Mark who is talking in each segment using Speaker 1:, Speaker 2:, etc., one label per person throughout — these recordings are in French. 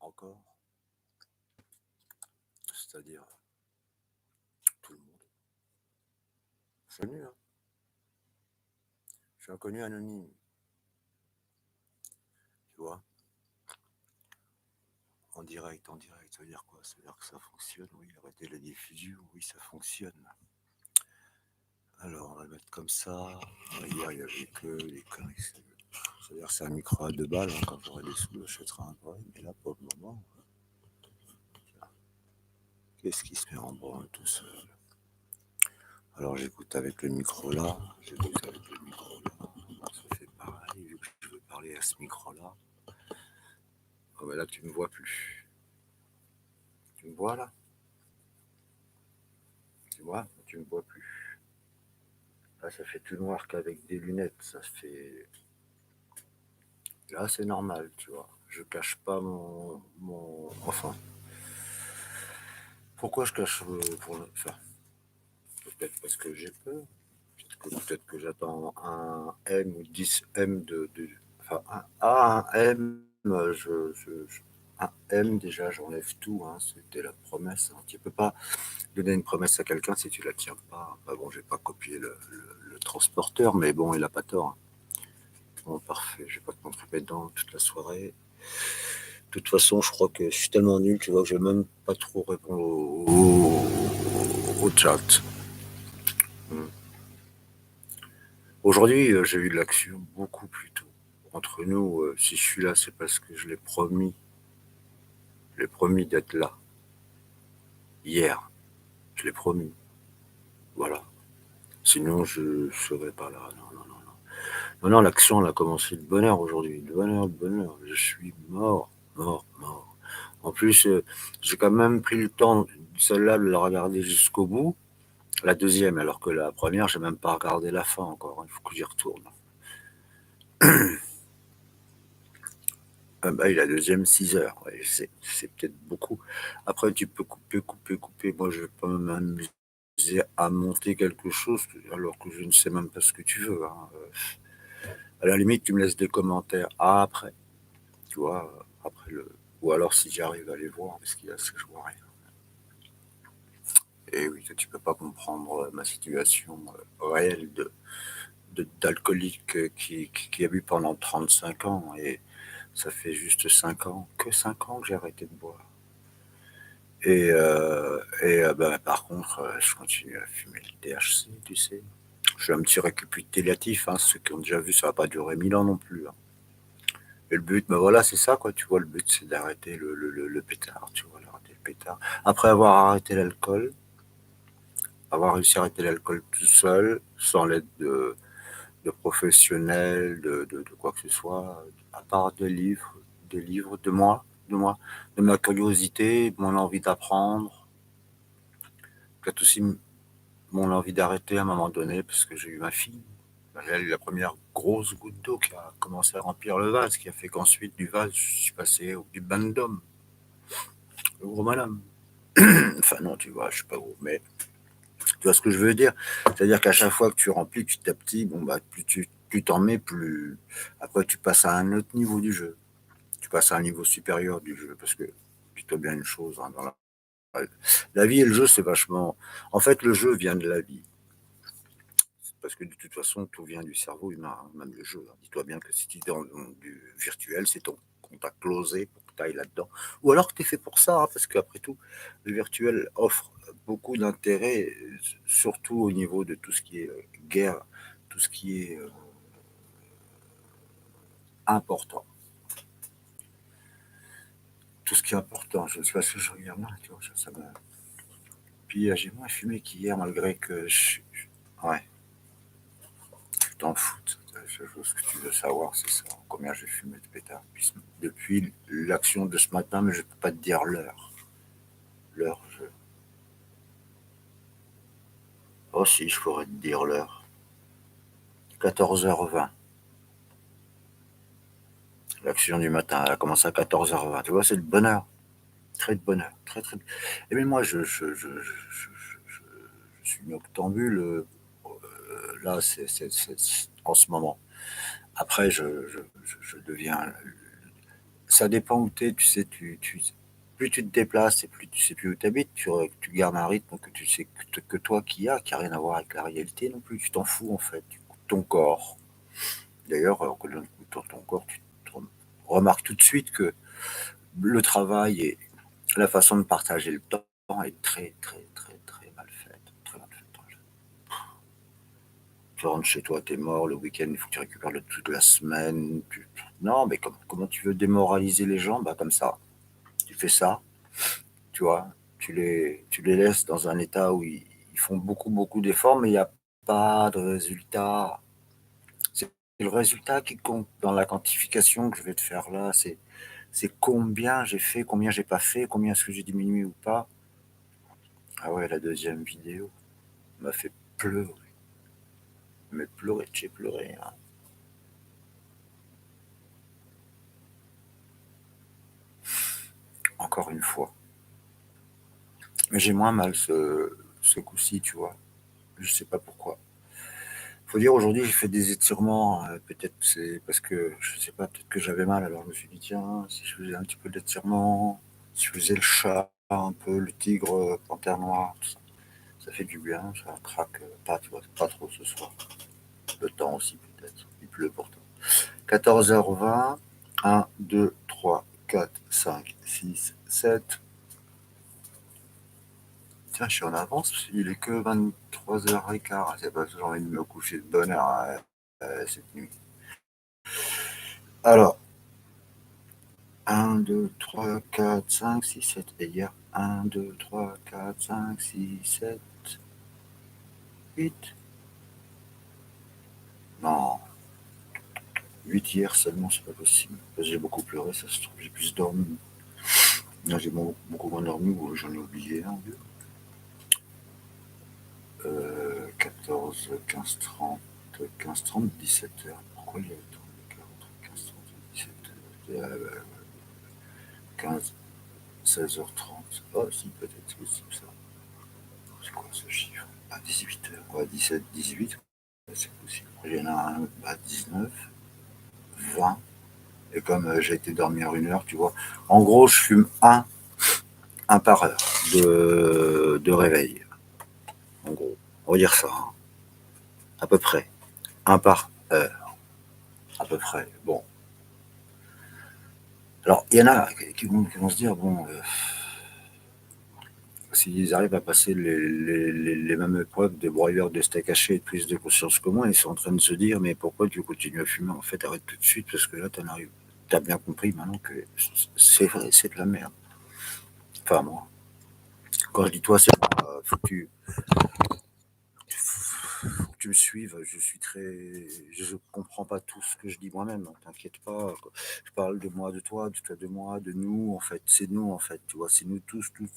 Speaker 1: encore, c'est-à-dire tout le monde. Je suis connu, hein. Je suis un connu anonyme, tu vois. En direct, ça veut dire quoi? Ça veut dire que ça fonctionne, oui. Arrêtez la diffusion, oui, ça fonctionne. Alors, on va le mettre comme ça. Hier, il n'y avait que les conneries. C'est-à-dire que c'est un micro à 2 balles. Hein. Quand j'aurai des sous, j'achèterai un vrai. Mais là, pour le moment, qu'est-ce qui se met en branle tout seul? Alors, j'écoute avec le micro là. J'écoute avec le micro là. Ça fait pareil. Vu que je veux parler à ce micro là. Oh, ben là, tu me vois plus. Tu me vois là? Tu vois? Tu me vois plus. Là, ça fait tout noir qu'avec des lunettes. Ça fait. Là, c'est normal, tu vois. Je cache pas mon... Enfin. Pourquoi je cache pour le... Enfin, peut-être parce que j'ai peur. Peut-être que j'attends un M ou 10 M enfin, un M, un M, déjà, j'enlève tout. Hein, c'était la promesse. Hein. Tu peux pas donner une promesse à quelqu'un si tu la tiens pas. Bah bon, j'ai pas copié le transporteur, mais bon, il a pas tort. Hein. Bon, parfait. Je vais pas te montrer mes dents toute la soirée. De toute façon, je crois que je suis tellement nul, tu vois, que je vais même pas trop répondre au chat. Aujourd'hui, j'ai eu de l'action beaucoup plus tôt. Entre nous, si je suis là, c'est parce que je l'ai promis. Je l'ai promis d'être là. Hier, je l'ai promis. Voilà. Sinon, je ne serais pas là. Non, non, non, non. Non, non, l'action, elle a commencé de bonne heure aujourd'hui. De bonne heure, de bonne heure. Je suis mort, mort, mort. En plus, j'ai quand même pris le temps, celle-là, de la regarder jusqu'au bout. La deuxième, alors que la première, j'ai même pas regardé la fin encore. Il faut que j'y retourne. Ah bah, la deuxième, 6 heures. Ouais, c'est peut-être beaucoup. Après, tu peux couper, couper, couper. Moi, je vais pas m'amuser à monter quelque chose alors que je ne sais même pas ce que tu veux. Hein. À la limite, tu me laisses des commentaires après, tu vois, après le. Ou alors si j'arrive à les voir, parce qu'il y a ce que je vois rien. Et oui, tu peux pas comprendre ma situation réelle d'alcoolique qui a bu pendant 35 ans et ça fait juste 5 ans, que 5 ans que j'ai arrêté de boire. Ben, par contre, je continue à fumer le THC, tu sais. Je suis un petit récapitulatif, hein. Ceux qui ont déjà vu, ça va pas durer 1000 ans non plus. Hein. Et le but, ben voilà, c'est ça, quoi. Tu vois, le but, c'est d'arrêter le pétard, tu vois, d'arrêter le pétard. Après avoir arrêté l'alcool, avoir réussi à arrêter l'alcool tout seul, sans l'aide de professionnels, de quoi que ce soit, à part des livres de ma curiosité, de mon envie d'apprendre, peut-être aussi mon envie d'arrêter à un moment donné parce que j'ai eu ma fille. Elle a eu la première grosse goutte d'eau qui a commencé à remplir le vase, qui a fait qu'ensuite du vase, je suis passé au big bang d'homme, le gros madame. Enfin non, tu vois, je suis pas gros, mais tu vois ce que je veux dire. C'est-à-dire qu'à chaque fois que tu remplis petit à petit, bon bah plus t'en mets, plus après tu passes à un autre niveau du jeu. Tu passes à un niveau supérieur du jeu parce que dis-toi bien une chose, hein, dans la vie et le jeu, c'est vachement. En fait, le jeu vient de la vie. Parce que de toute façon, tout vient du cerveau humain, hein, même le jeu. Hein. Dis-toi bien que si tu es dans du virtuel, c'est ton contact closé pour que tu ailles là-dedans. Ou alors que tu es fait pour ça, hein, parce qu'après tout, le virtuel offre beaucoup d'intérêt, surtout au niveau de tout ce qui est guerre, tout ce qui est important. Tout ce qui est important, je sais pas ce que je regarde là, tu vois, ça me... Puis j'ai moins fumé qu'hier, malgré que ouais, tu t'en fous. La seule chose que tu veux savoir, c'est ça. Combien j'ai fumé de pétard depuis l'action de ce matin, mais je ne peux pas te dire l'heure. L'heure, je... Oh si, je pourrais te dire l'heure. 14h20. L'action du matin, elle a commencé à 14h20. Tu vois, c'est de bonheur. Très de bonheur. Très, très... Et mais moi, je suis noctambule. Là, en ce moment. Après, je deviens ça dépend où tu es, tu sais, plus tu te déplaces et plus tu sais plus où tu habites, tu gardes un rythme que tu sais que toi qui a rien à voir avec la réalité non plus. Tu t'en fous en fait. Tu écoutes ton corps. D'ailleurs, en écoutant ton corps, tu remarques tout de suite que le travail et la façon de partager le temps est très, très, très, très mal faite. Très mal faite. Tu rentres chez toi, t'es mort, le week-end, il faut que tu récupères toute la semaine. Non, mais comment tu veux démoraliser les gens? Bah, comme ça. Tu fais ça, tu vois, tu les laisses dans un état où ils font beaucoup, beaucoup d'efforts, mais il n'y a pas de résultat. C'est le résultat qui compte dans la quantification que je vais te faire là. C'est combien j'ai fait, combien j'ai pas fait, combien est-ce que j'ai diminué ou pas. Ah ouais, la deuxième vidéo m'a fait pleurer. Mais pleurer, j'ai pleuré. Hein. Encore une fois. Mais j'ai moins mal ce coup-ci, tu vois. Je sais pas pourquoi. Faut dire, aujourd'hui, j'ai fait des étirements. Peut-être c'est parce que, je sais pas, peut-être que j'avais mal. Alors je me suis dit, tiens, si je faisais un petit peu d'étirement, si je faisais le chat, un peu, le tigre, panthère noire, tout ça, ça fait du bien, ça craque pas, tu vois, pas trop ce soir. Le temps aussi, peut-être. Il pleut pourtant. 14h20, 1, 2, 3, 4, 5, 6, 7. Tiens, je suis en avance, il est que 23h15. C'est pas que j'ai envie de me coucher de bonne heure cette nuit. Alors, 1, 2, 3, 4, 5, 6, 7. Et hier, 1, 2, 3, 4, 5, 6, 7, 8. Non, 8 hier seulement, c'est pas possible. Parce que j'ai beaucoup pleuré, ça se trouve, j'ai plus dormi. Là, j'ai beaucoup moins dormi, ou j'en ai oublié un, deux. 14, 15, 30, 15, 30, 17h. Pourquoi il y a autant d'écart entre 15, 30 et 17h 15, 16h30. Oh, si, peut-être c'est possible ça. C'est quoi ce chiffre? À 18h, ouais, 17, 18, c'est possible. Il y en a un à 19, 20. Et comme j'ai été dormir 1 heure, tu vois. En gros, je fume un par heure de réveil. En gros, on va dire ça, hein, à peu près. Un par heure, à peu près. Bon. Alors, il y en a qui vont se dire, bon, s'ils arrivent à passer les mêmes épreuves de broyeur de steak haché et de prise de conscience que moi, ils sont en train de se dire, mais pourquoi tu continues à fumer? En fait, arrête tout de suite, parce que là, t'en arrives. T'as bien compris maintenant que c'est vrai, c'est de la merde. Enfin, moi. Quand je dis toi, c'est moi, faut que tu me suives. Je suis très. Je comprends pas tout ce que je dis moi-même, hein, t'inquiète pas. Je parle de moi, de toi de moi, de nous, en fait. C'est nous, en fait, tu vois. C'est nous tous, tous,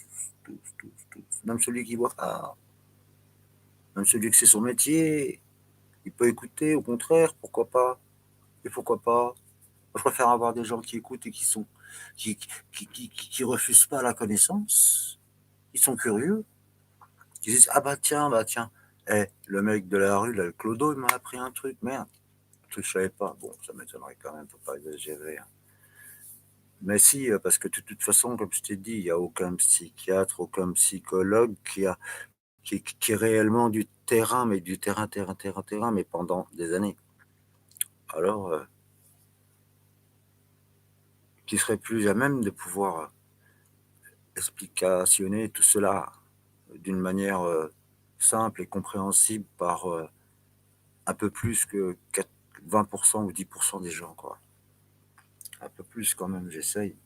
Speaker 1: tous, tous, tous. Même celui qui voit pas. Même celui que c'est son métier. Il peut écouter, au contraire, pourquoi pas? Et pourquoi pas? Je préfère avoir des gens qui écoutent et qui refusent pas la connaissance. Ils sont curieux. Ils disent, ah bah tiens, le mec de la rue, là, le Clodo, il m'a appris un truc, merde. Un truc que je savais pas. Bon, ça m'étonnerait quand même, faut pas exagérer. Hein. Mais si, parce que de toute façon, comme je t'ai dit, il n'y a aucun psychiatre, aucun psychologue qui est réellement du terrain, mais du terrain, mais pendant des années. Alors, qui serait plus à même de pouvoir explicationner tout cela d'une manière simple et compréhensible par un peu plus que 20% ou 10% des gens, quoi. Un peu plus quand même, j'essaye.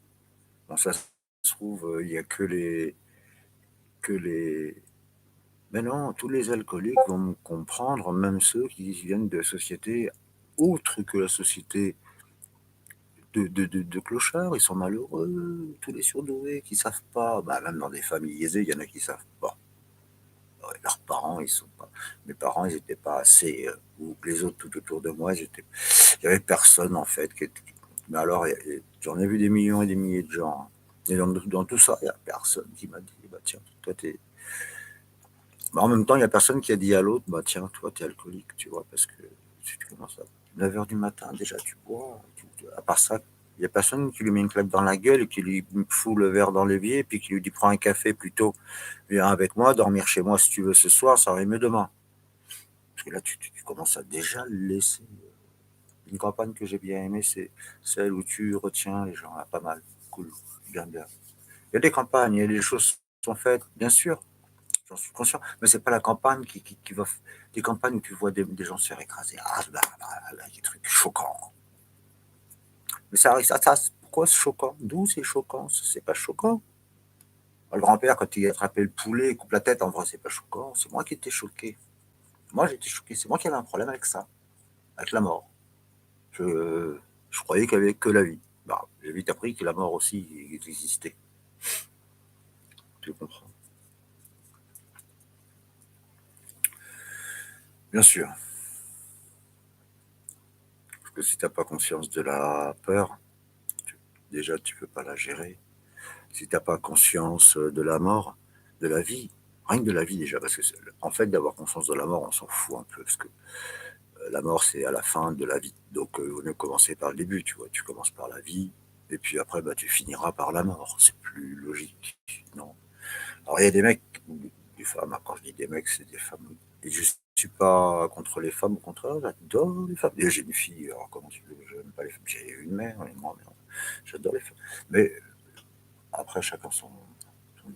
Speaker 1: Bon, ça se trouve, il n'y a que les... Mais non, tous les alcooliques vont me comprendre, même ceux qui viennent de sociétés autres que la société de clochards. Ils sont malheureux, tous les surdoués qui savent pas. Bah, même dans des familles aisées, il y en a qui savent pas. Ouais, leurs parents, ils sont pas. Mes parents, ils n'étaient pas assez. Ou les autres tout autour de moi, il y avait personne en fait. Mais alors, j'en ai vu des millions et des milliers de gens. Hein. Et dans tout ça, il n'y a personne qui m'a dit, bah tiens, toi t'es. Bah, en même temps, il n'y a personne qui a dit à l'autre, bah tiens, toi t'es alcoolique, tu vois, parce que tu commences à 9h du matin, déjà tu bois. À part ça, Il n'y a personne qui lui met une claque dans la gueule et qui lui fout le verre dans l'évier et puis qui lui dit prends un café plutôt, viens avec moi, dormir chez moi si tu veux ce soir, ça aurait mieux demain. Parce que là, tu commences à déjà le laisser. Une campagne que j'ai bien aimée, c'est celle où tu retiens les gens, là, pas mal, cool, bien, bien. Il y a des campagnes, il y a des choses qui sont faites, bien sûr, j'en suis conscient, mais c'est pas la campagne qui va. Des campagnes où tu vois des gens se faire écraser. Ah, là, des trucs choquants. Mais pourquoi c'est choquant? D'où c'est choquant? C'est pas choquant. Le grand-père, quand il a attrapé le poulet, il coupe la tête, en vrai, c'est pas choquant. C'est moi qui étais choqué. Moi, j'étais choqué. C'est moi qui avais un problème avec ça, avec la mort. Je croyais qu'il n'y avait que la vie. Bah, j'ai vite appris que la mort aussi existait. Tu comprends? Bien sûr. Parce que si tu n'as pas conscience de la peur, déjà, tu ne peux pas la gérer. Si tu n'as pas conscience de la mort, de la vie, rien que de la vie déjà, parce que en fait, d'avoir conscience de la mort, on s'en fout un peu, parce que la mort, c'est à la fin de la vie. Donc, il vaut mieux commencer par le début, tu vois. Tu commences par la vie, et puis après, bah, tu finiras par la mort. C'est plus logique, non? Alors, il y a des mecs, des femmes, quand je dis des mecs, c'est des femmes. Et je ne suis pas contre les femmes, au contraire, j'adore les femmes. Et j'ai une fille, alors comment tu veux, je n'aime pas les femmes. J'ai une mère, et moi, mais j'adore les femmes. Mais après, chacun son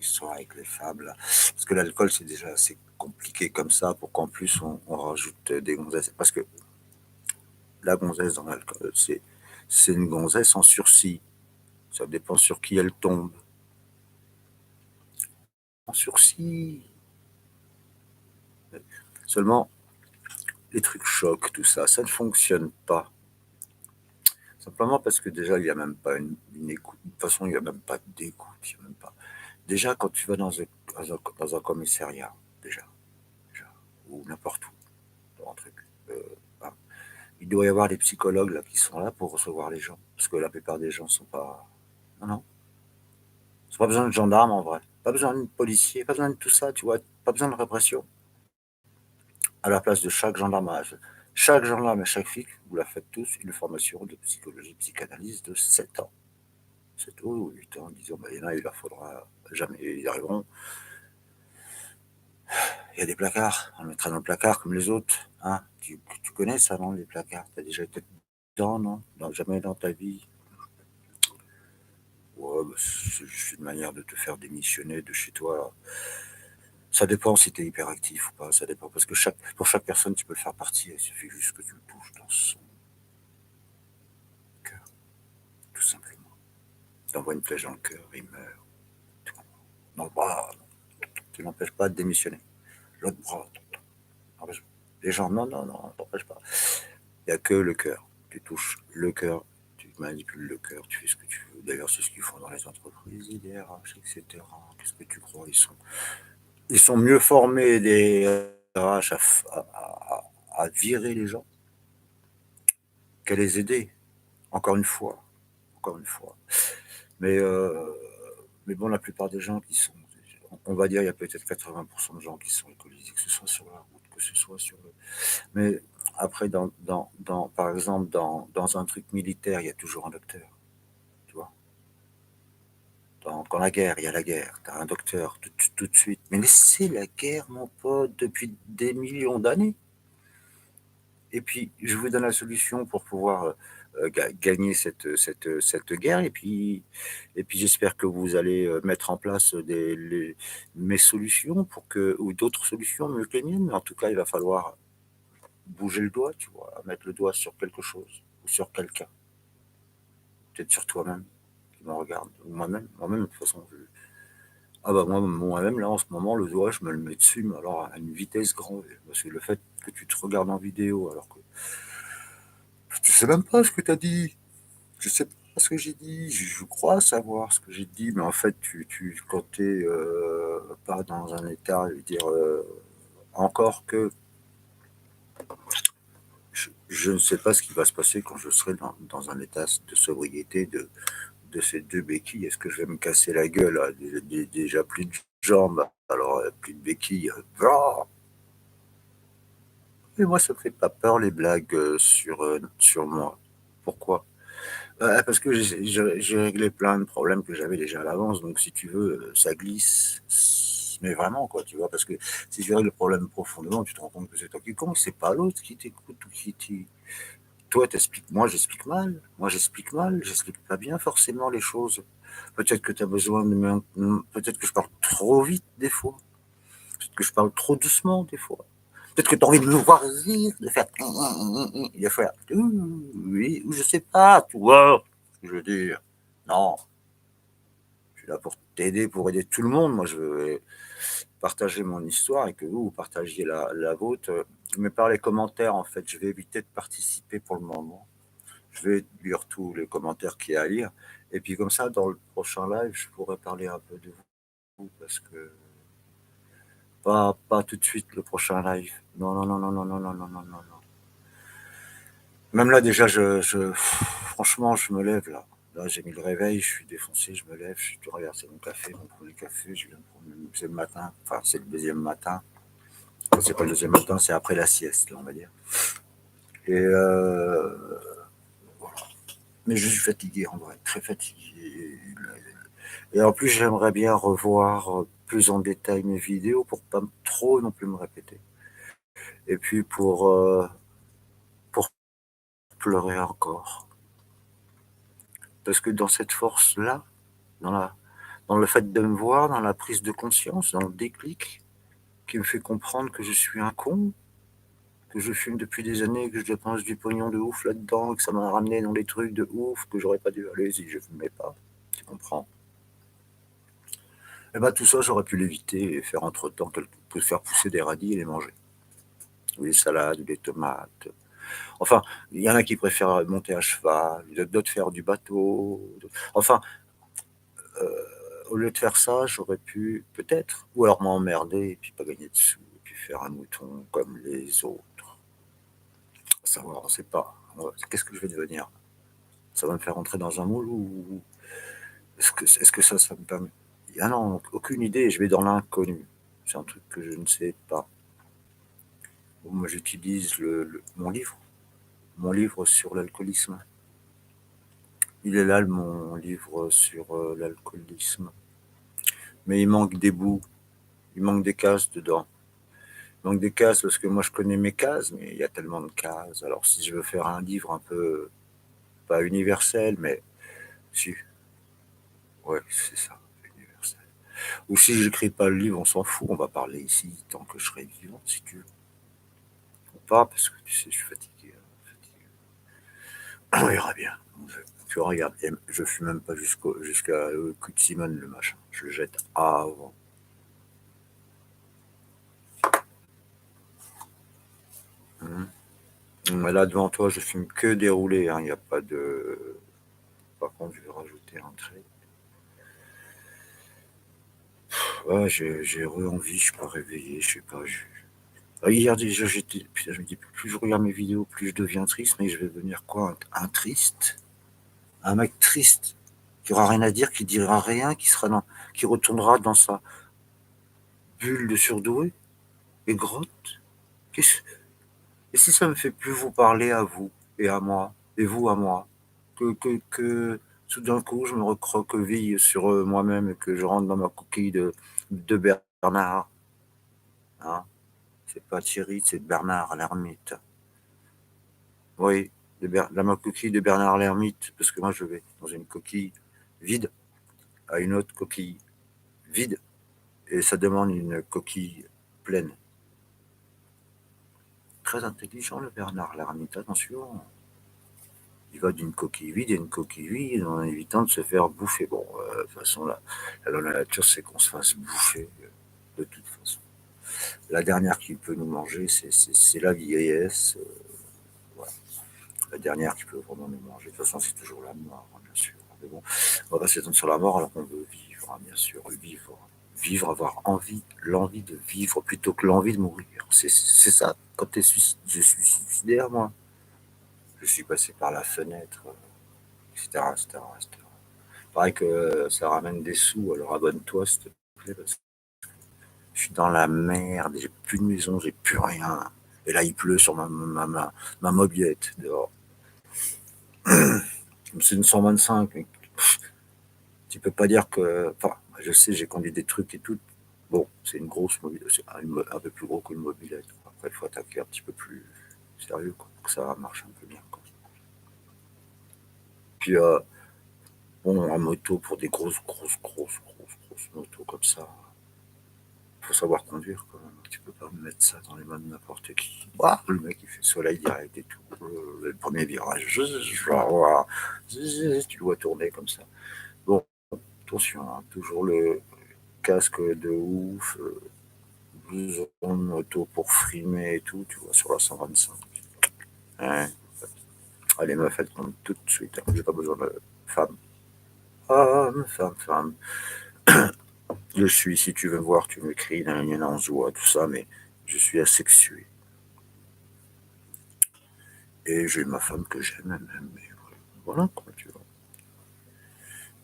Speaker 1: histoire avec les femmes, là. Parce que l'alcool, c'est déjà assez compliqué comme ça, pour qu'en plus, on rajoute des gonzesses. Parce que la gonzesse dans l'alcool, c'est une gonzesse en sursis. Ça dépend sur qui elle tombe. En sursis. Seulement, les trucs chocs, tout ça, ça ne fonctionne pas. Simplement parce que déjà, il n'y a même pas une écoute. De toute façon, il n'y a même pas d'écoute. Il y a même pas. Déjà, quand tu vas dans un commissariat, déjà, ou n'importe où, dans un truc, euh, hein, il doit y avoir des psychologues là, qui sont là pour recevoir les gens. Parce que la plupart des gens ne sont pas. Non, non. C'est pas besoin de gendarmes en vrai. Pas besoin de policiers, pas besoin de tout ça, tu vois. Pas besoin de répression. À la place de chaque gendarme et chaque flic, vous la faites tous une formation de psychologie, psychanalyse de 7 ans. 7 ou 8 ans, disons, il y en a, il leur faudra jamais, ils arriveront. Il y a des placards, on le mettra dans le placard comme les autres. Hein. Tu connais ça, non, les placards? Tu as déjà été dedans, non? Jamais dans ta vie. Ouais, bah, c'est juste une manière de te faire démissionner de chez toi. Ça dépend si tu es hyperactif ou pas, ça dépend. Parce que pour chaque personne, tu peux le faire partir. Il suffit juste que tu le touches dans son cœur, tout simplement. Tu envoies une flèche dans le cœur, il meurt. Dans le bras, tu n'empêches pas de démissionner. L'autre bras, les gens, non, non, non, t'empêche pas. Il n'y a que le cœur. Tu touches le cœur, tu manipules le cœur, tu fais ce que tu veux. D'ailleurs, c'est ce qu'ils font dans les entreprises, les DRH, etc. Qu'est-ce que tu crois? Ils sont mieux formés, des RH, à virer les gens qu'à les aider. Encore une fois. Encore une fois. Mais, euh, mais bon, la plupart des gens qui sont, on va dire, il y a peut-être 80% de gens qui sont alcoolisés, que ce soit sur la route, que ce soit sur le. Mais après, par exemple, dans un truc militaire, il y a toujours un docteur, tu vois. Quand la guerre, il y a la guerre, tu as un docteur tout de suite. Mais c'est la guerre, mon pote, depuis des millions d'années. Et puis, je vous donne la solution pour pouvoir gagner cette guerre. Et puis j'espère que vous allez mettre en place mes solutions ou d'autres solutions mieux que les miennes. Mais en tout cas, il va falloir bouger le doigt, tu vois, mettre le doigt sur quelque chose ou sur quelqu'un. Peut-être sur toi-même qui me regarde. Ou moi-même, de toute façon. Ah bah moi-même, là, en ce moment, le doigt, je me le mets dessus, mais alors à une vitesse grande. Parce que le fait que tu te regardes en vidéo, alors que je sais même pas ce que tu as dit. Je sais pas ce que j'ai dit. Je crois savoir ce que j'ai dit, mais en fait, quand tu pas dans un état, je veux dire, encore que je ne sais pas ce qui va se passer quand je serai dans un état de sobriété de ces deux béquilles. Est-ce que je vais me casser la gueule? Déjà plus de jambes, alors plus de béquilles. Et moi, ça me fait pas peur les blagues sur moi. Pourquoi? Parce que j'ai réglé plein de problèmes que j'avais déjà à l'avance, donc si tu veux, ça glisse. Mais vraiment, quoi, tu vois, parce que si tu règles le problème profondément, tu te rends compte que c'est toi qui compte, c'est pas l'autre qui t'écoute ou qui t'y. Toi, t'expliques, moi j'explique mal, j'explique pas bien forcément les choses. Peut-être que tu as besoin peut-être que je parle trop vite des fois, peut-être que je parle trop doucement des fois. Peut-être que tu as envie de me voir rire, de faire de faire oui, ou je sais pas, tu vois ce que je veux dire. Non, je suis là pour t'aider, pour aider tout le monde. Moi, je veux partager mon histoire et que vous partagiez la vôtre. Mais par les commentaires, en fait, je vais éviter de participer pour le moment. Je vais lire tous les commentaires qu'il y a à lire. Et puis comme ça, dans le prochain live, je pourrais parler un peu de vous parce que pas tout de suite le prochain live. Non, non, non, non, non, non, non, non, non, non. Même là, déjà, franchement, je me lève là. Là, j'ai mis le réveil, je suis défoncé, je me lève, regarde, c'est mon café, mon premier café, je viens de prendre, c'est le matin, enfin, c'est le deuxième matin. C'est pas le deuxième matin, c'est après la sieste, là, on va dire. Et voilà. Mais je suis fatigué, en vrai, très fatigué. Et en plus, j'aimerais bien revoir plus en détail mes vidéos pour pas trop non plus me répéter. Et puis pour pleurer encore. Parce que dans cette force-là, dans la, dans le fait de me voir, dans la prise de conscience, dans le déclic, qui me fait comprendre que je suis un con, que je fume depuis des années, que je dépense du pognon de ouf là-dedans, que ça m'a ramené dans des trucs de ouf, que j'aurais pas dû aller si je fumais pas. Tu comprends? Et ben tout ça, j'aurais pu l'éviter et faire entre-temps faire pousser des radis et les manger. Ou des salades, ou des tomates. Enfin, il y en a qui préfèrent monter à cheval, d'autres faire du bateau. Enfin, au lieu de faire ça, j'aurais pu peut-être, ou alors m'emmerder et puis pas gagner de sous, et puis faire un mouton comme les autres. À savoir, on ne sait pas. Qu'est-ce que je vais devenir? Ça va me faire rentrer dans un moule ou est-ce que ça me permet? Ah non, aucune idée, je vais dans l'inconnu. C'est un truc que je ne sais pas. Moi, j'utilise mon livre sur l'alcoolisme. Il est là, mon livre sur l'alcoolisme. Mais il manque des bouts, il manque des cases dedans. Il manque des cases parce que moi je connais mes cases, mais il y a tellement de cases. Alors si je veux faire un livre un peu, pas universel, mais si, ouais, c'est ça, universel. Ou si j'écris pas le livre, on s'en fout, on va parler ici tant que je serai vivant, si tu veux. Ou pas, parce que tu sais, je suis fatigué. On verra bien. Tu vois, regarde, je fume même pas jusqu'à coup de Simone, le machin. Je le jette avant. Là, devant toi, je fume que déroulé. Il n'y a pas de. Par contre, je vais rajouter un trait. Ouais, j'ai envie, je suis pas réveillé, je sais pas. Hier déjà, putain, je me dis, plus je regarde mes vidéos, plus je deviens triste, mais je vais devenir quoi? Un triste? Un mec triste, qui aura rien à dire, qui dira rien, qui retournera dans sa bulle de surdoué et grotte. Qu'est-ce Et si ça me fait plus vous parler à vous et à moi, et vous à moi, que tout d'un coup je me recroqueville sur moi-même et que je rentre dans ma coquille de Bernard, hein. C'est pas Thierry, c'est Bernard l'ermite. Oui, ma coquille de Bernard l'ermite, parce que moi je vais dans une coquille vide à une autre coquille vide, et ça demande une coquille pleine. Très intelligent le Bernard l'ermite, attention. Il va d'une coquille vide à une coquille vide en évitant de se faire bouffer. Bon, de toute façon, la loi de la nature, c'est qu'on se fasse bouffer de toute façon. La dernière qui peut nous manger, c'est la vieillesse. Voilà. La dernière qui peut vraiment nous manger. De toute façon, c'est toujours la mort, hein, bien sûr. Mais bon, on va pas s'étendre sur la mort alors qu'on veut vivre, hein, bien sûr. Vivre, avoir l'envie de vivre plutôt que l'envie de mourir. C'est ça. Quand je suis suicidaire, moi, je suis passé par la fenêtre, etc., etc., etc. Pareil que ça ramène des sous, alors abonne-toi s'il te plaît, parce que je suis dans la merde, j'ai plus de maison, j'ai plus rien. Et là, il pleut sur ma mobilette dehors. C'est une 125, mais tu peux pas dire que. Enfin, je sais, j'ai conduit des trucs et tout. Bon, c'est une grosse mobilette, c'est un peu plus gros qu'une mobilette. Après, il faut attaquer un petit peu plus sérieux, quoi, pour que ça marche un peu bien, quoi. Puis, bon, en moto, pour des grosses motos comme ça, faut savoir conduire quand même. Tu peux pas mettre ça dans les mains de n'importe qui. Ouah, le mec, il fait soleil direct et tout. Le premier virage, tu dois tourner comme ça. Bon, attention, hein, toujours le casque de ouf, blouson de moto pour frimer et tout, tu vois, sur la 125. Ouais. Ah, les meufs, elles tombent tout de suite, hein. J'ai pas besoin de femme. Femme. Je suis, si tu veux me voir, tu m'écris, en joie, tout ça, mais je suis asexué. Et j'ai ma femme que j'aime, même, mais voilà, quoi, tu vois.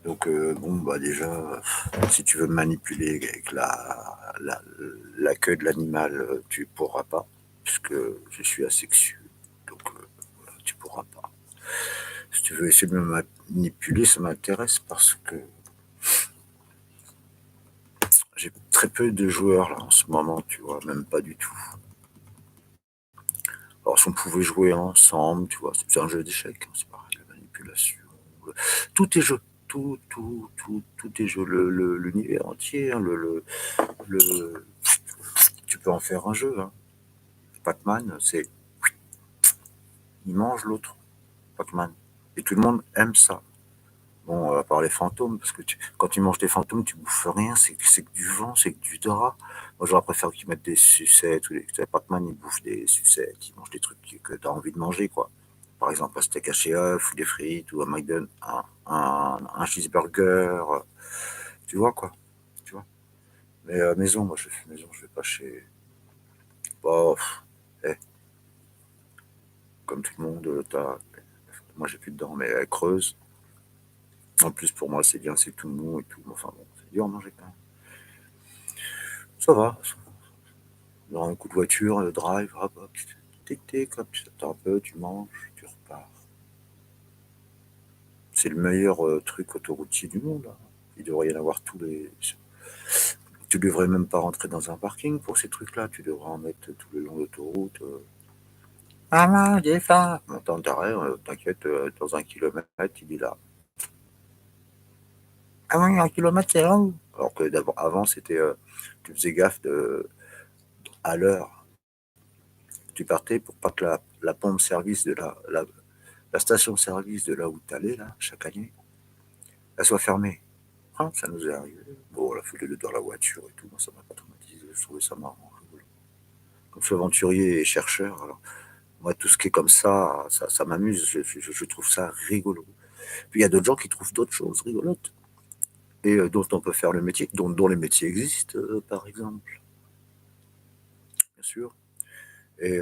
Speaker 1: Donc, bon, bah déjà, si tu veux me manipuler avec la queue de l'animal, tu pourras pas, puisque je suis asexué. Donc, voilà, tu pourras pas. Si tu veux essayer de me manipuler, ça m'intéresse parce que j'ai très peu de joueurs là en ce moment, tu vois, même pas du tout. Alors, si on pouvait jouer ensemble, tu vois, c'est un jeu d'échecs, hein, c'est pareil, la manipulation. Tout est jeu. Tout est jeu. L'univers entier, hein, tu peux en faire un jeu. Hein. Pac-Man, c'est. Il mange l'autre, Pac-Man. Et tout le monde aime ça. Bon, à part les fantômes, parce que quand tu manges des fantômes, tu bouffes rien, c'est que du vent, c'est que du drap. Moi, j'aurais préféré qu'ils mettent des sucettes. Pac-Man, il bouffe des sucettes, il mange des trucs que tu as envie de manger, quoi. Par exemple, un steak haché œuf, ou des frites, ou un McDonald's, un cheeseburger. Tu vois, quoi. Tu vois. Mais maison, moi, je fais maison, je vais pas chez. Bah, eh, comme tout le monde, moi, j'ai plus de dents, mais elle creuse. En plus, pour moi, c'est bien, c'est tout mou et tout. Enfin, bon, c'est dur à manger quand même. Ça va. Dans un coup de voiture, le drive, hop, hop, tic, hop, tu t'attends un peu, tu manges, tu repars. C'est le meilleur truc autoroutier du monde. Hein. Il devrait y en avoir tous les. Tu devrais même pas rentrer dans un parking pour ces trucs-là. Tu devrais en mettre tout le long de l'autoroute. Ah non, j'ai faim. Montant d'arrêt, t'inquiète, dans 1 kilomètre, il est là. Ah oui, 1 kilomètre, c'est long. Alors que d'abord, avant, c'était. Tu faisais gaffe à l'heure. Tu partais pour pas que la pompe service de la station-service de là où tu allais, là, chaque année, elle soit fermée. Ah, ça nous est arrivé. Bon, la foulée dans la voiture et tout, moi, ça m'a pas traumatisé. Je trouvais ça marrant. Comme je suis aventurier et chercheur, alors, moi, tout ce qui est comme ça m'amuse. Je trouve ça rigolo. Puis il y a d'autres gens qui trouvent d'autres choses rigolotes et dont on peut faire le métier, dont les métiers existent, par exemple, bien sûr. Et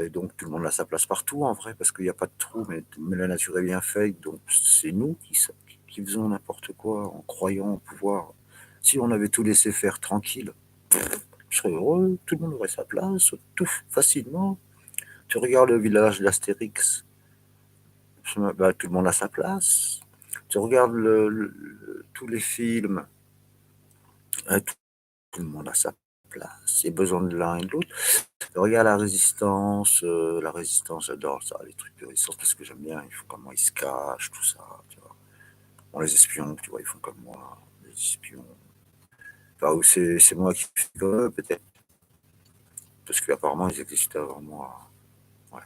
Speaker 1: donc tout le monde a sa place partout en vrai, parce qu'il n'y a pas de trou, mais la nature est bien faite, donc c'est nous qui faisons n'importe quoi en croyant pouvoir. Si on avait tout laissé faire tranquille, je serais heureux, tout le monde aurait sa place, tout facilement. Tu regardes le village d'Astérix, bah, tout le monde a sa place. Tu regardes tous les films, tout le monde a sa place, il y a besoin de l'un et de l'autre. Regarde la résistance, j'adore ça, les trucs de résistance parce que j'aime bien, ils font comme moi, ils se cachent, tout ça, tu vois. Bon, les espions, tu vois, ils font comme moi, les espions. Enfin, ou c'est moi qui fais comme eux, peut-être, parce qu'apparemment, ils existaient avant moi. Ouais,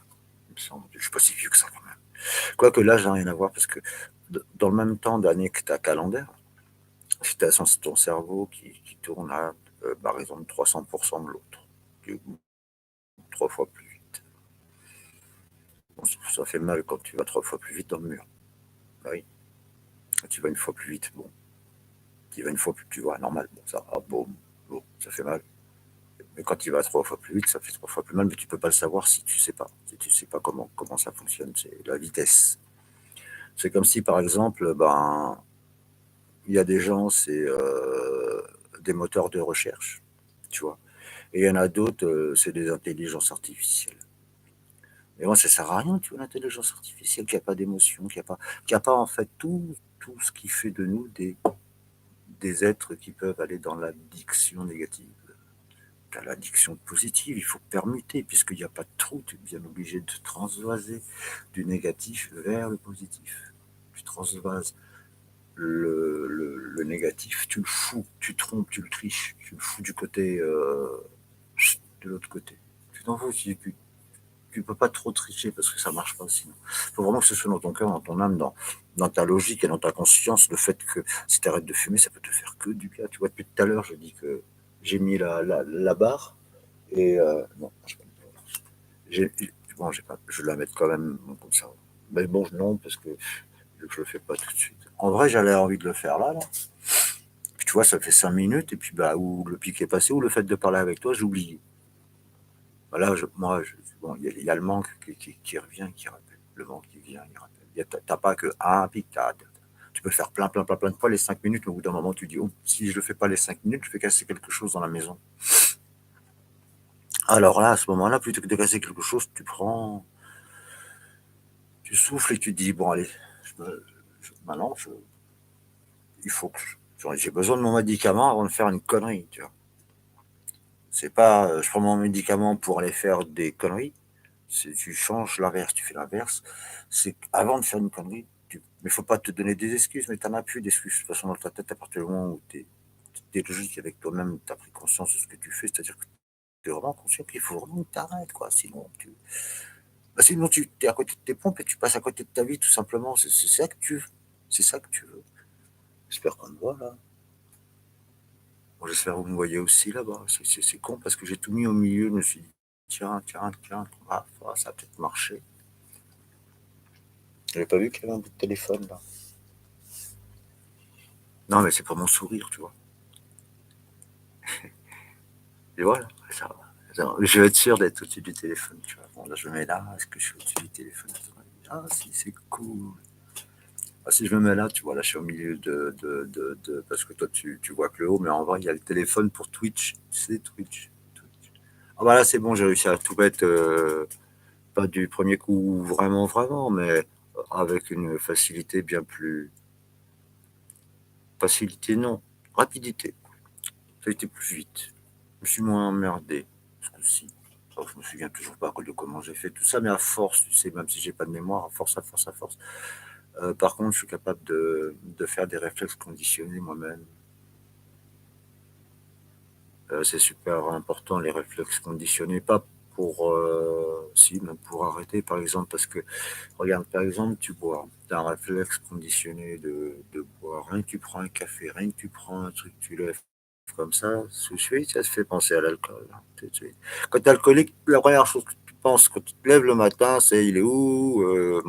Speaker 1: il me semble. Je suis pas si vieux que ça, quand même. Quoique là, j'ai rien à voir, parce que dans le même temps d'année que ta calendaire, si tu as ton cerveau qui tourne à par raison de 300% de l'autre, 3 fois plus vite. Bon, ça fait mal quand tu vas 3 fois plus vite dans le mur. Bah oui. Tu vas 1 fois plus vite, bon. Tu vas 1 fois plus, tu vois, normal, bon, ça va, bon, ça fait mal. Mais quand tu vas 3 fois plus vite, ça fait 3 fois plus mal, mais tu peux pas le savoir si tu sais pas. Si tu sais pas comment ça fonctionne, c'est la vitesse. C'est comme si, par exemple, ben, il y a des gens, c'est des moteurs de recherche, tu vois. Et il y en a d'autres, c'est des intelligences artificielles. Mais bon, ça sert à rien, tu vois, l'intelligence artificielle qui a pas d'émotion, qui a pas en fait tout ce qui fait de nous des êtres qui peuvent aller dans l'addiction négative. Tu as l'addiction positive, il faut permuter, puisqu'il n'y a pas de trou, tu es bien obligé de transvaser du négatif vers le positif. Tu transvases le négatif, tu le fous, tu trompes, tu le triches, tu le fous du côté de l'autre côté. Tu t'en fous, tu peux pas trop tricher parce que ça marche pas sinon. Il faut vraiment que ce soit dans ton cœur, dans ton âme, dans ta logique et dans ta conscience, le fait que si tu arrêtes de fumer, ça peut te faire que du bien. Tu vois, depuis tout à l'heure, je dis que j'ai mis la barre et non, je peux pas. J'ai, bon, je vais la mettre quand même comme ça. Mais bon, non, parce que je le fais pas tout de suite. En vrai, j'avais envie de le faire là. Puis tu vois, ça fait 5 minutes, et puis bah, où le pic est passé, ou le fait de parler avec toi, j'oublie. Voilà, bon, il y a le manque qui revient, qui rappelle. Le manque qui vient, il rappelle. T'as pas que un pic, tu peux le faire plein de fois les 5 minutes, mais au bout d'un moment, tu dis, oh, si je le fais pas les 5 minutes, je fais casser quelque chose dans la maison. Alors là, à ce moment-là, plutôt que de casser quelque chose, tu souffles et tu te dis, bon, allez, maintenant, il faut que j'ai besoin de mon médicament avant de faire une connerie, tu vois. C'est pas, je prends mon médicament pour aller faire des conneries. Tu changes l'inverse, tu fais l'inverse. C'est avant de faire une connerie, mais faut pas te donner des excuses, mais tu n'en as plus d'excuses. De toute façon, dans ta tête, à partir du moment où tu es logique avec toi-même, tu as pris conscience de ce que tu fais, c'est-à-dire que tu es vraiment conscient qu'il faut vraiment que tu arrêtes, quoi. Sinon tu es à côté de tes pompes et tu passes à côté de ta vie, tout simplement. C'est ça que tu veux. C'est ça que tu veux. J'espère qu'on me voit, là. Bon, j'espère que vous me voyez aussi là-bas. C'est con parce que j'ai tout mis au milieu. Je me suis dit, tiens, ça va peut-être marcher. J'avais pas vu qu'il y avait un bout de téléphone là. Non, mais c'est pour mon sourire, tu vois. Et voilà, ça va. Je vais être sûr d'être au-dessus du téléphone, tu vois. Bon, là, je me mets là. Est-ce que je suis au-dessus du téléphone? Ah, si, c'est cool. Ah, si je me mets là, tu vois, là, je suis au milieu parce que toi, tu vois que le haut, mais en vrai, il y a le téléphone pour Twitch. C'est Twitch. Ah, bah là, c'est bon, j'ai réussi à tout mettre. Pas du premier coup, vraiment, mais avec une facilité bien plus. Facilité, non. Rapidité. Ça a été plus vite. Je me suis moins emmerdé, ce coup-ci. Alors, je me souviens toujours pas de comment j'ai fait tout ça, mais à force, tu sais, même si j'ai pas de mémoire, à force. Par contre, je suis capable de faire des réflexes conditionnés moi-même. C'est super important, les réflexes conditionnés, pas pour, si, même pour arrêter, par exemple, parce que, regarde, par exemple, tu bois, tu as un réflexe conditionné de boire, rien que tu prends un café, rien que tu prends un truc, tu lèves comme ça, tout de suite, ça te fait penser à l'alcool. Hein, tout de suite. Quand tu es alcoolique, la première chose que tu penses quand tu te lèves le matin, c'est il est où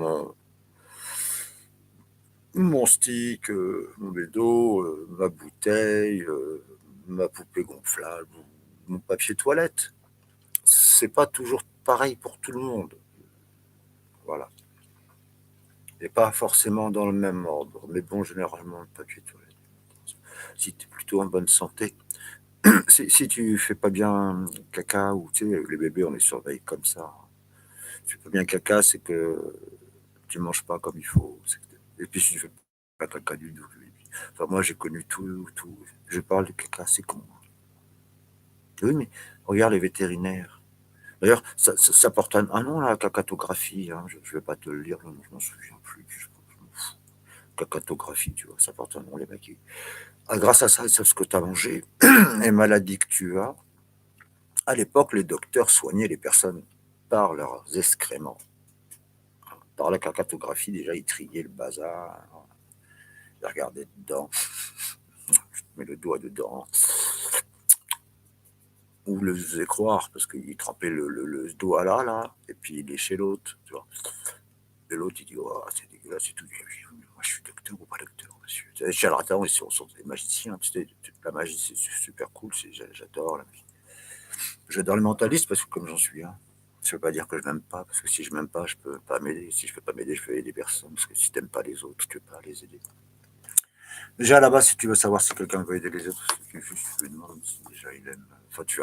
Speaker 1: mon stick, mon bédo, ma bouteille, ma poupée gonflable, mon papier toilette. C'est pas toujours pareil pour tout le monde. Voilà. Et pas forcément dans le même ordre. Mais bon, généralement, le papier toilette. Si tu es plutôt en bonne santé, si tu fais pas bien caca, ou tu sais, les bébés, on les surveille comme ça. Si tu fais pas bien caca, c'est que tu manges pas comme il faut. Et puis si tu fais pas caca du tout. Enfin, moi, j'ai connu tout. Je parle de caca, c'est con. Oui, mais regarde les vétérinaires. D'ailleurs, ça porte un nom, la cacatographie. Hein. Je ne vais pas te le lire, je m'en souviens plus. Cacatographie, tu vois, ça porte un nom, les mecs. Ah, grâce à ça, ils savent ce que tu as mangé, les maladies que tu as. À l'époque, les docteurs soignaient les personnes par leurs excréments. Par la cacatographie, déjà, ils triaient le bazar. Ils regardaient dedans. Je te mets le doigt dedans. Ou le faisait croire, parce qu'il trempait le doigt là, et puis il léchait l'autre, tu vois. Et l'autre, il dit, oh, c'est dégueulasse, c'est tout. Moi, je suis docteur ou pas docteur, monsieur. Les charlatans, ils sont des magiciens, tu sais. La magie, c'est super cool, j'adore la magie. J'adore le mentaliste, parce que comme j'en suis un, ça veut pas dire que je m'aime pas, parce que si je m'aime pas, je peux pas m'aider. Si je peux pas m'aider, je peux aider personne, parce que si t'aimes pas les autres, tu peux pas les aider. Déjà, à la base, si tu veux savoir si quelqu'un veut aider les autres, c'est juste tu lui demandes si déjà il aime. Enfin, tu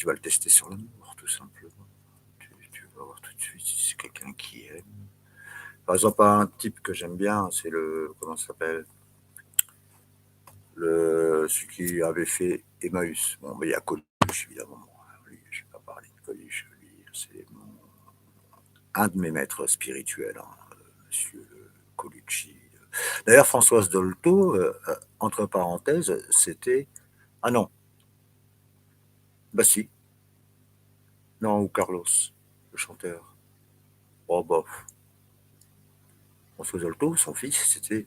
Speaker 1: vas le tester sur l'amour, tout simplement. Tu vas voir tout de suite. suite si c'est quelqu'un qui aime. Par exemple, un type que j'aime bien, c'est le, comment ça s'appelle, celui qui avait fait Emmaüs. Bon, mais il y a Coluche, évidemment. Lui, je ne vais pas parler de Coluche. Lui, c'est un de mes maîtres spirituels, hein, monsieur Colucci. D'ailleurs, Françoise Dolto, entre parenthèses, c'était... Ah non, bah si, non, ou Carlos, le chanteur. Oh, bof. Françoise Dolto, son fils, c'était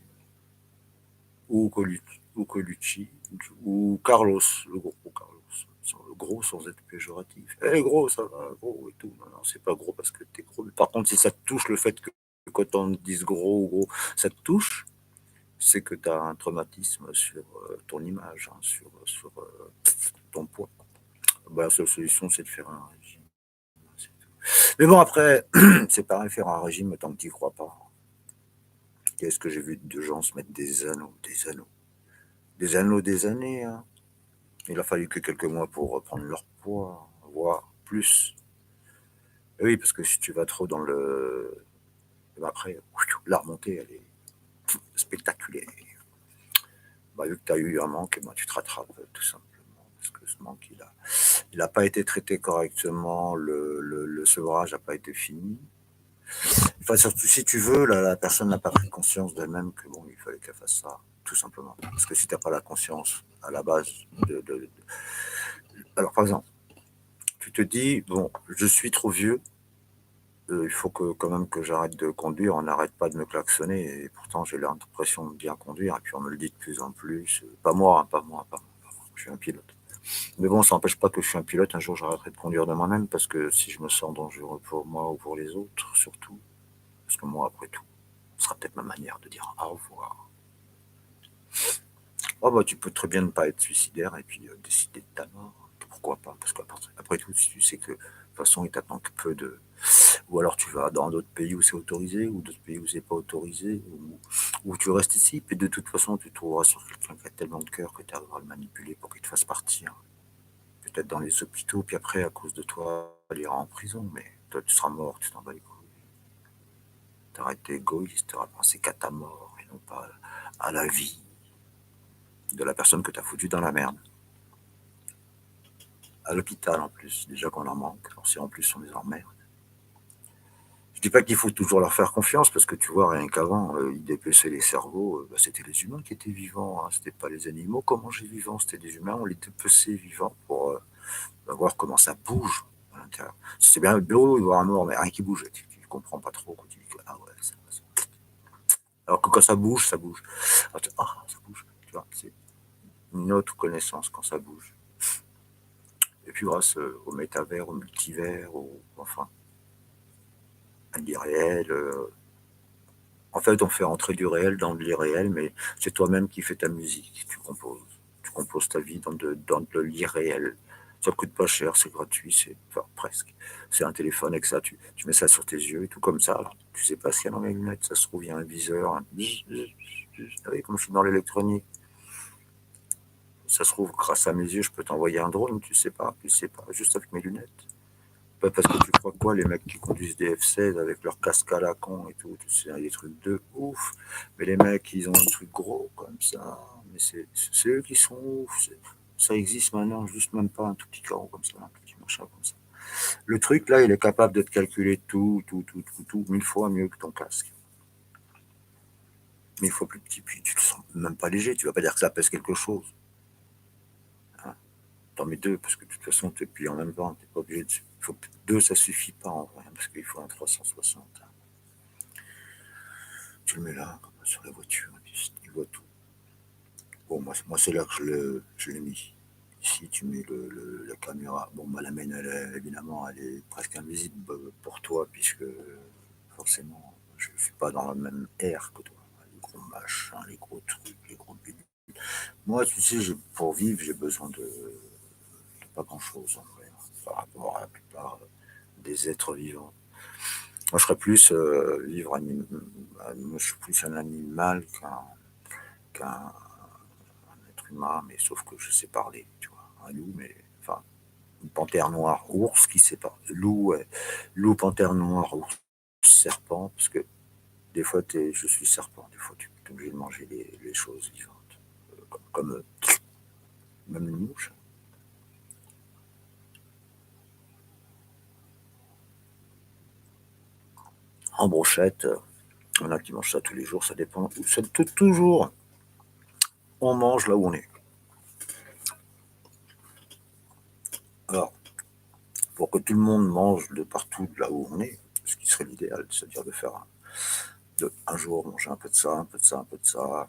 Speaker 1: ou Colucci, ou Carlos, le gros Carlos. Le gros sans être péjoratif. Eh, gros, ça va, gros et tout. Non, non, c'est pas gros parce que t'es gros. Mais par contre, si ça te touche le fait que quand on te dise gros ou gros, ça te touche, c'est que tu as un traumatisme sur ton image, hein, sur ton poids. Bah, la seule solution, c'est de faire un régime. Mais bon, après, c'est pareil, faire un régime tant que tu n'y crois pas. Qu'est-ce que j'ai vu de gens se mettre des anneaux, des années. Hein. Il a fallu que quelques mois pour reprendre leur poids, voire plus. Et oui, parce que si tu vas trop dans le... Après, la remontée, elle est spectaculaire. Bah, vu que tu as eu un manque, bah, tu te rattrapes tout simplement. Parce que ce manque, il a pas été traité correctement, le sevrage n'a pas été fini. Enfin, surtout si tu veux, la personne n'a pas pris conscience d'elle-même que bon, il fallait qu'elle fasse ça, tout simplement. Parce que si tu n'as pas la conscience à la base Alors, par exemple, tu te dis, bon, je suis trop vieux, il faut que quand même que j'arrête de conduire, on n'arrête pas de me klaxonner, et pourtant j'ai l'impression de bien conduire, et puis on me le dit de plus en plus. Pas moi, hein, pas moi, pas moi, pas moi, je suis un pilote. Mais bon, ça n'empêche pas que je suis un pilote, un jour j'arrêterai de conduire de moi-même, parce que si je me sens dangereux pour moi ou pour les autres, surtout, parce que moi, après tout, ce sera peut-être ma manière de dire au revoir. Oh bah tu peux très bien ne pas être suicidaire et puis décider de ta mort. Pourquoi pas? Parce qu'après tout, si tu sais que de toute façon il t'attend que peu de... Ou alors tu vas dans d'autres pays où c'est autorisé, ou d'autres pays où c'est pas autorisé, ou tu restes ici, puis de toute façon tu trouveras sur quelqu'un qui a tellement de cœur que tu arriveras à le manipuler pour qu'il te fasse partir. Peut-être dans les hôpitaux, puis après à cause de toi, il ira en prison, mais toi tu seras mort, tu t'en bats les couilles. T'auras été égoïste, t'auras pensé qu'à ta mort et non pas à la vie de la personne que t'as foutu dans la merde. À l'hôpital en plus, déjà qu'on en manque, alors si en plus on les emmerde. Je dis pas qu'il faut toujours leur faire confiance, parce que tu vois, rien qu'avant, ils dépeçaient les cerveaux, bah, c'était les humains qui étaient vivants, hein, c'était pas les animaux qu'on mangeait vivants, c'était des humains, on les dépeçait vivants pour voir comment ça bouge à l'intérieur. C'est bien beau de voir un mort, mais rien qui bouge, tu comprends pas trop, quand tu dis que, ah ouais, ça. Alors que quand ça bouge, ça bouge. Alors, ça bouge, tu vois, c'est une autre connaissance quand ça bouge. Et puis grâce au métavers, au multivers, enfin, à l'irréel. En fait, on fait rentrer du réel dans de l'irréel, mais c'est toi-même qui fais ta musique, tu composes. Tu composes ta vie dans de l'irréel. Ça coûte pas cher, c'est gratuit, enfin, presque. C'est un téléphone avec ça, tu mets ça sur tes yeux et tout comme ça. Alors, tu sais pas ce qu'il y a dans mes lunettes, ça se trouve, il y a un viseur. Ah oui, comme je suis dans l'électronique. Ça se trouve, grâce à mes yeux, je peux t'envoyer un drone, tu sais pas, juste avec mes lunettes. Pas parce que tu crois quoi, les mecs qui conduisent des F-16 avec leur casque à la con et tout, c'est des trucs de ouf. Mais les mecs, ils ont un truc gros comme ça. Mais c'est eux qui sont ouf. Ça existe maintenant, juste même pas un tout petit carreau comme ça, un petit machin comme ça. Le truc là, il est capable de te calculer tout, 1000 fois mieux que ton casque. 1000 fois plus petit, puis tu te sens même pas léger, tu vas pas dire que ça pèse quelque chose. Hein, t'en mets deux, parce que de toute façon, t'es puis en même temps, t'es pas obligé de. Deux, ça suffit pas en vrai, parce qu'il faut un 360. Tu le mets là, comme sur la voiture, et puis il voit tout. Bon, moi c'est là que je l'ai mis. Ici, tu mets la caméra. Bon, la mienne, évidemment, elle est presque invisible pour toi, puisque forcément, je ne suis pas dans la même air que toi. Les gros machins, les gros trucs, les gros bidules. Moi, tu sais, pour vivre, j'ai besoin de pas grand-chose, en vrai, hein, par rapport à la plupart des êtres vivants. Moi, je serais plus moi, je suis plus un animal qu'un être humain, mais sauf que je sais parler, tu vois. Un loup, mais enfin, une panthère noire, ours, qui sait pas. Loup, ouais. Loup, panthère noire, ours, serpent, parce que des fois, je suis serpent, des fois, tu es obligé de manger les choses vivantes. Comme même les mouches. En brochette, il y en a qui mangent ça tous les jours, ça dépend. Toujours, on mange là où on est. Alors, pour que tout le monde mange de partout, là où on est, ce qui serait l'idéal, c'est-à-dire de faire un jour manger un peu de ça, un peu de ça, un peu de ça,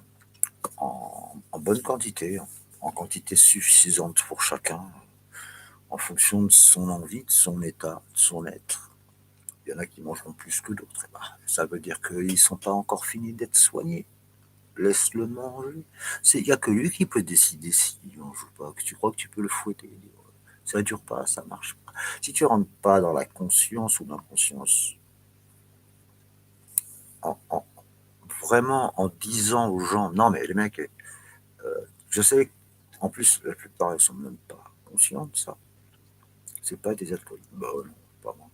Speaker 1: en bonne quantité, en quantité suffisante pour chacun, en fonction de son envie, de son état, de son être. Il y en a qui mangeront plus que d'autres. Et ben, ça veut dire qu'ils ne sont pas encore finis d'être soignés. Laisse-le manger. Il n'y a que lui qui peut décider si on joue pas. Que tu crois que tu peux le fouetter. Ça ne dure pas, ça ne marche pas. Si tu ne rentres pas dans la conscience ou l'inconscience, en, vraiment en disant aux gens, non mais les mecs, je sais qu'en plus la plupart ne sont même pas conscients de ça. C'est pas des alcooliques. Bah non, pas moi.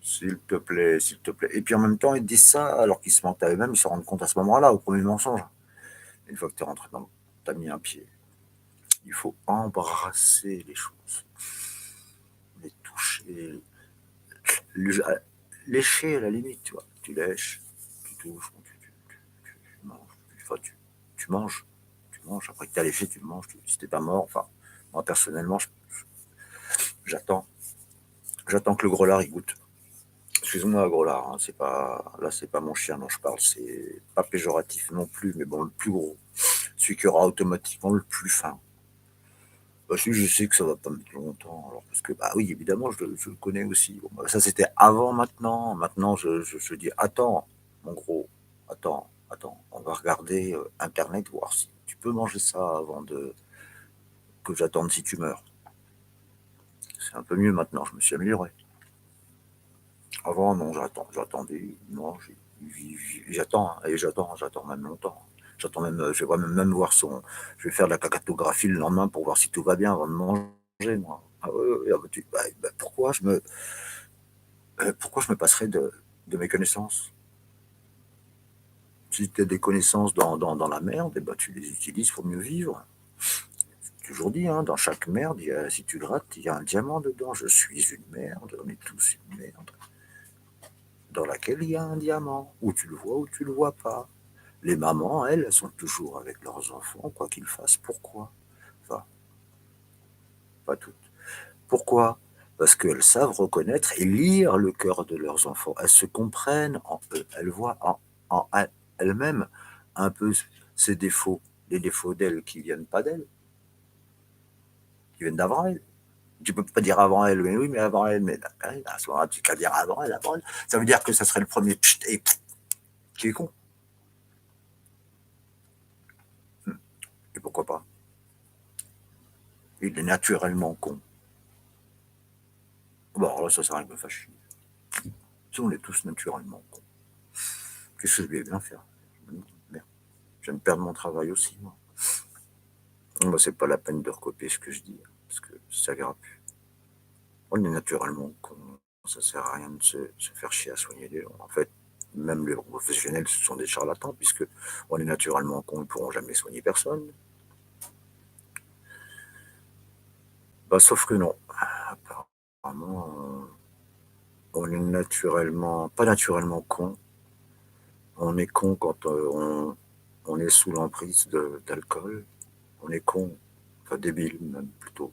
Speaker 1: S'il te plaît, s'il te plaît. Et puis en même temps, ils disent ça alors qu'ils se mentent à eux-mêmes, ils se rendent compte à ce moment-là, au premier mensonge. Une fois que tu es rentré dans, tu as mis un pied. Il faut embrasser les choses, les toucher, lécher à la limite, tu vois. Tu lèches, tu touches, tu manges. Enfin, tu manges, tu manges. Après que tu as léché, tu manges. Si t'es pas mort, enfin, moi personnellement, j'attends. J'attends que le gros lard il goûte. Excuse-moi, gros lard, hein, c'est pas, là, c'est pas mon chien dont je parle, c'est pas péjoratif non plus, mais bon, le plus gros. Celui qui aura automatiquement le plus faim. Bah, je sais que ça va pas mettre longtemps, alors parce que, bah oui, évidemment, je le connais aussi. Bon, bah, ça, c'était avant maintenant. Maintenant, je dis, attends, mon gros, attends, on va regarder Internet, voir si tu peux manger ça avant que j'attende si tu meurs. C'est un peu mieux maintenant, je me suis amélioré. Avant, non, j'attendais, non, j'attends, hein, et j'attends même longtemps. J'attends même, je vais même voir je vais faire de la cacatographie le lendemain pour voir si tout va bien avant de manger, moi. Ah ouais, ouais, pourquoi je me passerais de mes connaissances? Si tu as des connaissances dans la merde, eh ben, tu les utilises pour mieux vivre. Toujours dit, hein, dans chaque merde, si tu grattes, il y a un diamant dedans. Je suis une merde, on est tous une merde, dans laquelle il y a un diamant, où tu le vois ou tu le vois pas. Les mamans, elles sont toujours avec leurs enfants, quoi qu'ils fassent. Pourquoi? Enfin, pas toutes. Pourquoi? Parce qu'elles savent reconnaître et lire le cœur de leurs enfants. Elles se comprennent en eux. Elles voient en elles-mêmes un peu ses défauts, les défauts d'elles qui viennent pas d'elles, qui viennent d'avant elles. Tu peux pas dire avant elle, mais oui, mais avant elle, mais à ce moment-là, tu qu'à dire avant elle. Ça veut dire que ça serait le premier pchit et qui est con. Et pourquoi pas? Il est naturellement con. Bon, alors là, ça sert à rien de me fâcher. Si on est tous naturellement cons. Qu'est-ce que je vais bien faire? Merde. Je viens de perdre mon travail aussi, moi. Moi, c'est pas la peine de recopier ce que je dis, parce que ça verra plus. On est naturellement cons. Ça sert à rien de se faire chier à soigner les gens. En fait, même les professionnels, ce sont des charlatans, puisque on est naturellement cons, ils ne pourront jamais soigner personne. Bah, sauf que non. Apparemment, on est naturellement, pas naturellement con. On est con quand on est sous l'emprise d'alcool. On est con, enfin débile même plutôt.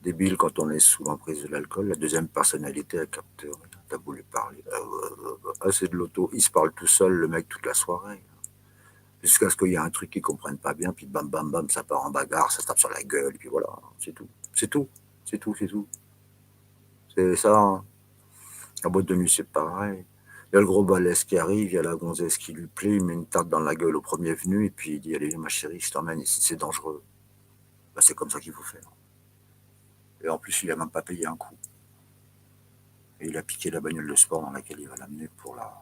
Speaker 1: Débile quand on est sous l'emprise de l'alcool. La deuxième personnalité, elle capte rien. T'as voulu parler. C'est de l'auto. Il se parle tout seul, le mec, toute la soirée. Jusqu'à ce qu'il y ait un truc qu'ils ne comprennent pas bien, puis bam, bam, bam, ça part en bagarre, ça se tape sur la gueule, et puis voilà, c'est tout. C'est tout. C'est tout, c'est tout. C'est ça, hein. La boîte de nuit, c'est pareil. Il y a le gros balèze qui arrive, il y a la gonzesse qui lui plaît, il met une tarte dans la gueule au premier venu, et puis il dit, allez, ma chérie, je t'emmène ici, c'est dangereux. Bah, c'est comme ça qu'il faut faire. Et en plus, il n'a même pas payé un coup. Et il a piqué la bagnole de sport dans laquelle il va l'amener pour la.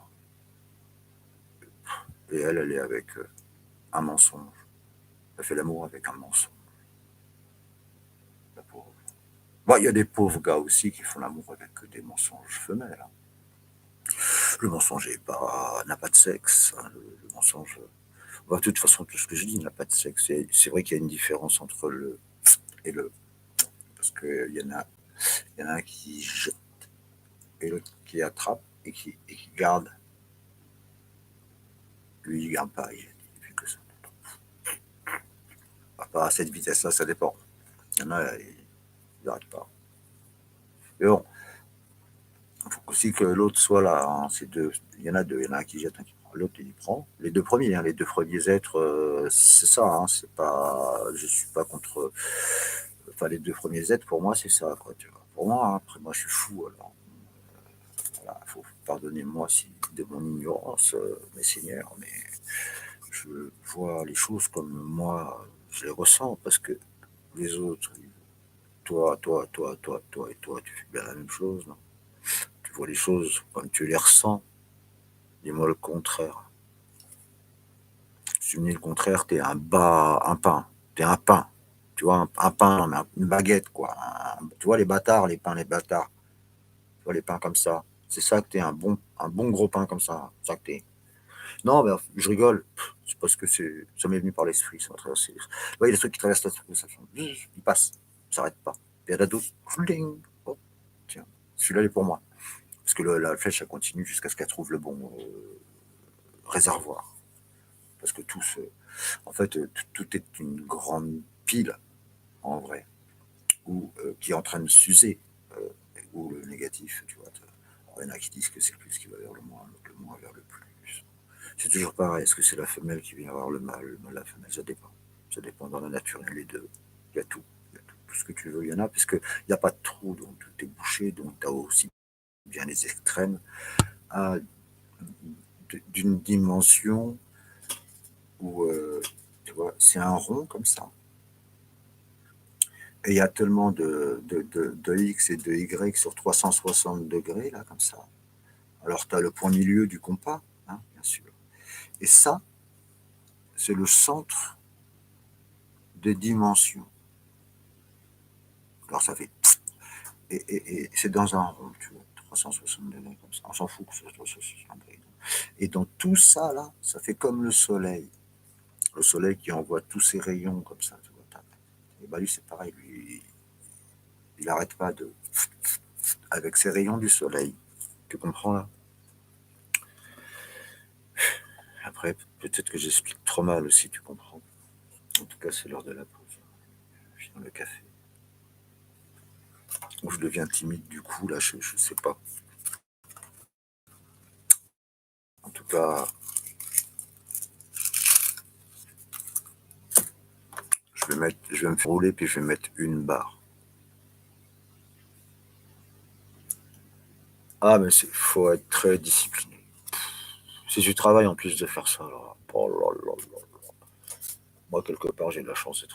Speaker 1: Et elle est avec un mensonge. Elle fait l'amour avec un mensonge. La pauvre. Bon, il y a des pauvres gars aussi qui font l'amour avec des mensonges femelles, hein. Le mensonge n'a pas de sexe, hein. Le mensonge. Bah, de toute façon, tout ce que je dis n'a pas de sexe. C'est vrai qu'il y a une différence entre le et le. Parce qu'il y en a un qui jette et l'autre qui attrape et qui garde. Lui, il garde pas, il fait que ça. Pas à cette vitesse-là, ça dépend. Il y en a, ils n'arrêtent pas. Mais bon, il faut aussi que l'autre soit là, hein. Il y en a deux, il y en a un qui jette, un qui prend. L'autre, il prend. Les deux premiers, hein, les deux premiers êtres, c'est ça, hein, c'est pas, je suis pas contre. Enfin, les deux premiers êtres, pour moi, c'est ça, quoi, tu vois. Pour moi, hein, après, moi, je suis fou, alors. Voilà, faut pardonner moi si, de mon ignorance, mes seigneurs, mais je vois les choses comme moi, je les ressens, parce que les autres, toi et toi, tu fais bien la même chose, non? Tu vois les choses comme tu les ressens. Dis-moi le contraire. Si tu me dis le contraire, t'es un pain. T'es un pain. Tu vois, un pain, mais une baguette, quoi. Tu vois les bâtards, les pains, les bâtards. Tu vois les pains comme ça. C'est ça que t'es, un bon gros pain comme ça. C'est ça que t'es. Non, mais je rigole. C'est parce que ça m'est venu par l'esprit. Ça m'a traversé. Ouais, il y a des trucs qui traversent l'esprit, ça fait. Ils passent. Ça s'arrête pas. Puis il y en a d'autres. Oh, tiens, celui-là, il est pour moi. Parce que la flèche, ça continue jusqu'à ce qu'elle trouve le bon réservoir. Parce que en fait, tout est une grande pile, en vrai, qui est en train de s'user, euh, où le négatif, tu vois. Il y en a qui disent que c'est le plus qui va vers le moins, l'autre le moins vers le plus. C'est toujours pareil. Est-ce que c'est la femelle qui vient vers le mâle la femelle? Ça dépend. Ça dépend dans la nature. Il y a les deux. Il y a tout. Il y a tout ce que tu veux, il y en a, parce qu'il n'y a pas de trou, donc tout est bouché, donc tu as aussi bien les extrêmes à d'une dimension où, tu vois, c'est un rond comme ça. Et il y a tellement de X et de Y sur 360 degrés, là, comme ça. Alors, tu as le point milieu du compas, hein, bien sûr. Et ça, c'est le centre des dimensions. Alors, ça fait. Et c'est dans un rond, tu vois, 360 degrés, comme ça. On s'en fout que ce soit 360 degrés. Et dans tout ça, là, ça fait comme le soleil. Le soleil qui envoie tous ses rayons, comme ça, tu vois. Et bah, lui, c'est pareil. Lui, il n'arrête pas avec ses rayons du soleil. Tu comprends, là? Après, peut-être que j'explique trop mal aussi, tu comprends. En tout cas, c'est l'heure de la pause. Je suis dans le café. Ou je deviens timide du coup, là, je sais pas. En tout cas, je vais me faire rouler, puis je vais mettre une barre. Ah, mais faut être très discipliné. C'est du travail en plus de faire ça, alors. Oh là là là là. Moi, quelque part, j'ai de la chance d'être